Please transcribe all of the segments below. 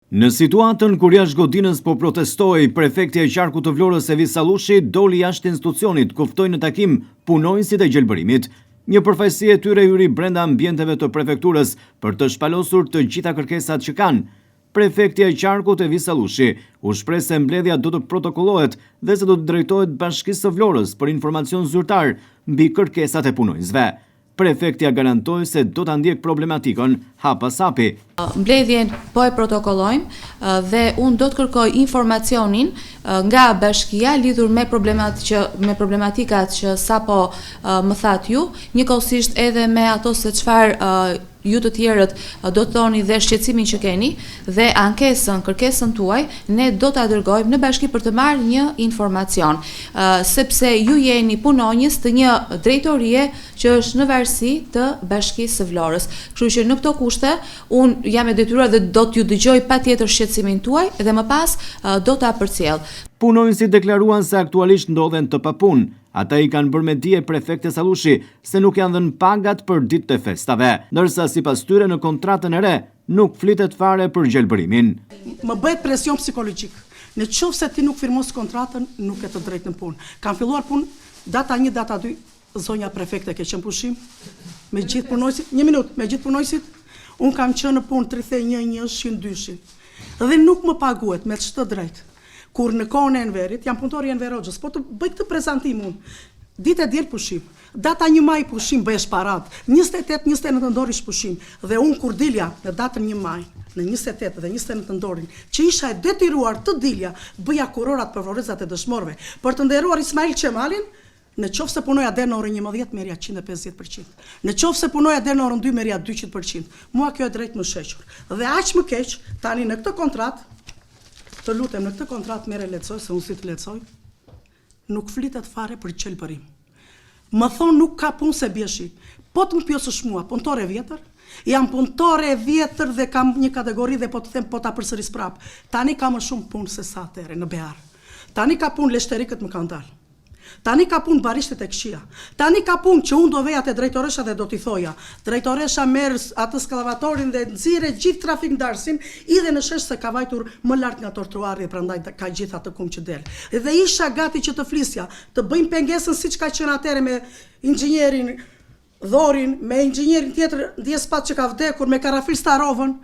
Në situatën kur jashtë godinës po protestoi, prefekti e qarkut të Vlorës Evis Sallushi doli jashtë institucionit, kuftoi në takim punonjësit e gjelbërimit. Një përfaqësi e tyre hyri brenda ambienteve të prefekturës për të shpalosur të gjitha kërkesat që kanë. Prefekti e qarkut Evis Sallushi u shpreh se mbledhja do të protokollohet dhe se do të drejtohet Bashkisë së Vlorës për informacion zyrtar mbi kërkesat e punonjësve. Prefektja garantoi se do ta ndjek problematikën hap pas hapi. Mbledhjen po e protokollojmë dhe unë do të kërkoj informacionin nga bashkia lidhur me problematikat që sapo më thatë ju, njëkohësisht edhe me ato se çfarë ju të tjerët do të thoni dhe shqetësimin që keni dhe kërkesën tuaj, ne do ta dërgojmë në bashki për të marrë një informacion, sepse ju jeni punonjës të një drejtorie që është në varësi të Bashkisë së Vlorës. Kështu që në këto kushte unë jam e detyruar dhe do t'ju dëgjoj patjetër shqetësimin tuaj dhe më pas do ta përcjell. Punonjësit deklaruan se aktualisht ndodhen të papunë. Ata i kanë bërë me dije prefekte Sallushi se nuk janë dhënë pagat për ditët e festave, ndërsa sipas tyre në kontratën e re nuk flitet fare për gjelbërimin. Më bëhet presion psikologjik. Në qoftë se ti nuk firmos kontratën, nuk e të drejtë në punë. Kam filluar punë data 1, data 2, zonja prefekte ke qenë pushim me gjithë punonjësit. Një minutë, me gjithë punonjësit. Unë kam qenë në punë 31/1/2 dhe nuk më paguhet me çdo drejtë. Kur në kohën e Enverit, jam punëtori i Enver Hoxhës, po të bëj këtë prezantim unë. Ditë e diel pushim, data 1 maj pushim bëhesh parad, 28-29 nëntor ish pushim, dhe unë kur dilja në datën 1 maj, në 28 dhe 29 nëntorin, që isha e detyruar të dilja, bëja kurorat për vlorëzat e dëshmorëve, për të nderuar Ismail Qemalin, në qoftë se punoja deri në orën 11 merja 150%. Në qoftë se punoja deri në orën 2 merja 200%. Mua kjo e drejt më shequr. Dhe aq më keq, tani në këtë kontratë, të lutem në këtë kontratë merre lexoj se unë si të lexoj, nuk flitet fare për gjelbërim. Më thonë nuk ka punë se bjeshi. Po të më pyesësh mua, punëtore e vjetër? Jam punëtore e vjetër dhe kam një kategori dhe po të them po ta përsëris prap. Tani ka më shumë punë se sa atëherë në Bear. Tani ka punë leshterikët më kanë dalë. Tani ka punë barishtet e këqija. Tani ka punë që unë do veja te drejtoresha dhe do t'i thoja. Drejtoresha merr atë skallavatorin dhe nxirre gjithë trafikndarsin, edhe në shesh se ka vajtur më lart nga trotuari, prandaj ka gjithë atë kum që del. Dhe isha gati që të flisja, të bëjmë pengesën siç ka qenë atëherë me inxhinierin Dhorin, me inxhinierin tjetër Djespat që ka vdekur, me Karafil Starovën.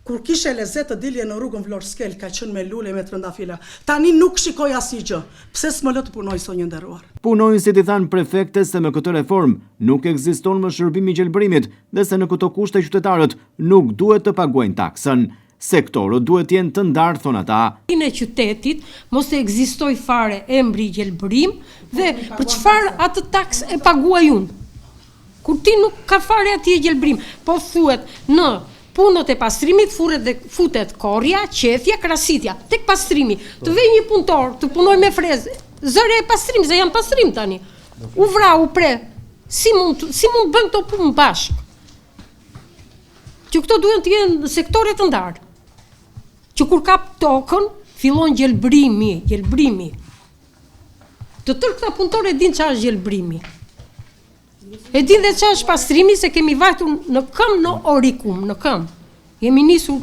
Kur kishe lezet të dilje në rrugën Vlorë-Skel, ka qenë me lule me trëndafila. Tani nuk shikoj asnjë. Pse s'më lë të punoj sonjë nderuar? Punonjësit i thanë prefektes se me këtë reformë nuk ekziston më shërbimi i gjelbërimit dhe se në këto kushte qytetarët nuk duhet të paguajnë taksën. Sektorët duhet jenë të ndarë, thon ata. Në qytetit mos e ekzistoj fare embri gjelbërim dhe për çfarë atë taks e paguaj unë? Kur ti nuk ka fare atje gjelbërim, po thuhet në punët e pastrimit futet korja, qethja, krasitja. Tek pastrimi, të vej një punëtor, të punoj me frezë, zëre e pastrim, se jam pastrim tani. U vra, u pre, si mund bën këto punë bashkë? Që këto duhen të jenë sektore të ndarë. Që kur kap tokën, fillon gjelbrimi. Të tërë këta punëtore din çfarë është gjelbrimi. E din dhe çfarë është pastrimi, se kemi vajtur në këmbë në Orikum, në këmbë. Jemi nisur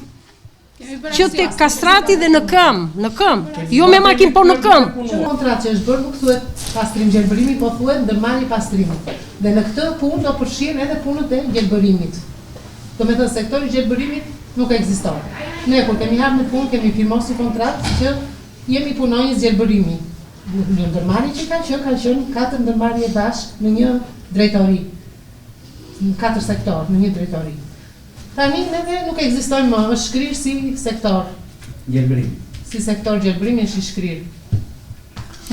që tek kastrati dhe në këmbë, jo me makinë, po në këmbë. Që kontratë që është bërë nuk thuhet pastrim gjelbërimi, po thuhet ndërmarrje pastrimit. Dhe në këtë punë do përfshihen edhe punët e gjelbërimit. Do me thënë sektori i gjelbërimit nuk ekziston. Ne kur kemi ardhur në punë, kemi firmosur kontratë që jemi punonjës gjelbërimi. Në ndërmarrje që ka qenë 4 ndërmarrje bashkë në një drejtori, në 4 sektor, në një drejtori. Tani neve nuk ekzistojmë më, është shkrirë si sektor. Gjelbërim. Si sektor gjelbërimi është i shkrirë.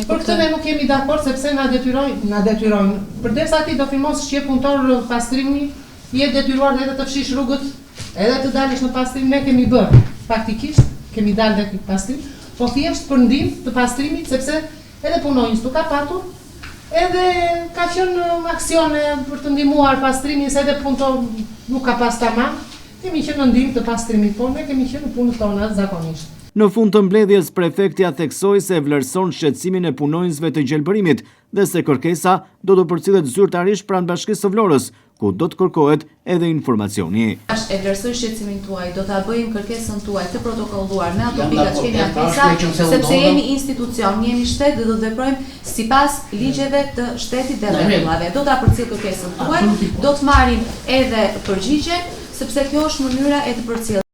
Për këtë ne nuk jemi dakord sepse na detyrojnë. Përderisa ti do firmos që je punëtor pastrimi, je detyruar edhe të fshish rrugët, edhe të dalësh në pastrim, ne kemi bërë. Faktikisht kemi dalë në pastrim, po thjesht për ndihmë të pastrimit sepse edhe punonjës tu ka patur. Edhe ka qenë aksione për të ndihmuar pastrimin, se edhe punëtor nuk ka pas tamam. Kemi qenë në ndihmë të pastrimit, por ne kemi qenë në punët tona zakonisht. Në fund të mbledhjes, prefektja theksoi se vlerëson shqetësimin e punonjësve të gjelbërimit dhe se kërkesa do të përcillet zyrtarisht pranë Bashkisë së Vlorës, ku do të kërkohet edhe informacioni. E vlerësoj shqetësimin tuaj, do ta bëjmë kërkesën tuaj të protokolluar me ato pika që kemi ankesa, sepse jemi institucion, jemi shtet dhe do të veprojmë sipas ligjeve të shtetit dhe rregullave. Do ta përcjell kërkesën tuaj, do të marrim edhe përgjigje, sepse kjo është mënyra e të përcjelljes.